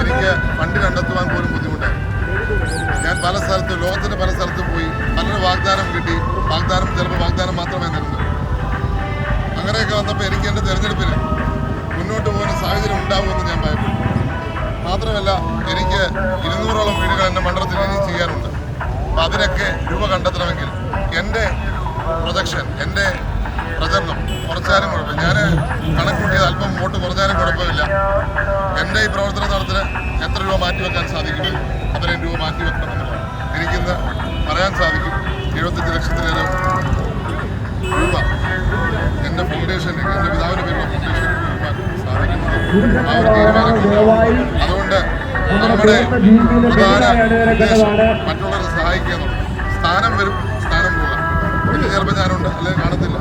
എനിക്ക് ഫണ്ട് കണ്ടെത്തുവാൻ പോലും ബുദ്ധിമുട്ടായി. ഞാൻ പല സ്ഥലത്തും, ലോകത്തിൻ്റെ പല സ്ഥലത്തും പോയി പലരും വാഗ്ദാനം കിട്ടി. വാഗ്ദാനം ചിലപ്പോൾ വാഗ്ദാനം മാത്രമേ നൽകൂ. അങ്ങനെയൊക്കെ വന്നപ്പോൾ എനിക്ക് എൻ്റെ തിരഞ്ഞെടുപ്പിന് മുന്നോട്ട് പോകുന്ന സാഹചര്യം ഉണ്ടാകുമെന്ന് ഞാൻ ഭയപ്പെട്ടു. മാത്രമല്ല, എനിക്ക് 200ഓളം വീടുകൾ എൻ്റെ മണ്ഡലത്തിൽ ഇനി ചെയ്യാനുണ്ട്. അപ്പം അതിനൊക്കെ രൂപ കണ്ടെത്തണമെങ്കിൽ എൻ്റെ പ്രൊജക്ഷൻ, എൻ്റെ പ്രചരണം കുറച്ചാലും കുഴപ്പമില്ല. ഞാൻ കണക്കൂട്ടിയത് അല്പം വോട്ട് കുറഞ്ഞാലും കുഴപ്പമില്ല. എൻ്റെ ഈ പ്രവർത്തനത്തിന് എത്ര രൂപ മാറ്റിവെക്കാൻ സാധിക്കും, അത്രയും രൂപ മാറ്റിവെക്കണമെന്നുള്ളത് എനിക്കിന്ന് പറയാൻ സാധിക്കും. 75 ലക്ഷത്തിലേറെ രൂപ എൻ്റെ ഫൗണ്ടേഷൻ, എൻ്റെ പിതാവിൻ്റെ പേരുള്ള ഫൗണ്ടേഷൻ സാധിക്കുന്നത് ആ ഒരു തീരുമാനം. അതുകൊണ്ട് നമ്മുടെ പ്രധാന ഉദ്ദേശം മറ്റുള്ളവരെ സഹായിക്കുക എന്നുള്ളത്. സ്ഥാനം വരും, സ്ഥാനം പോകാം. പിന്നെ ചിലപ്പോൾ ഞാനുണ്ട്, അല്ലെങ്കിൽ കാണത്തില്ല.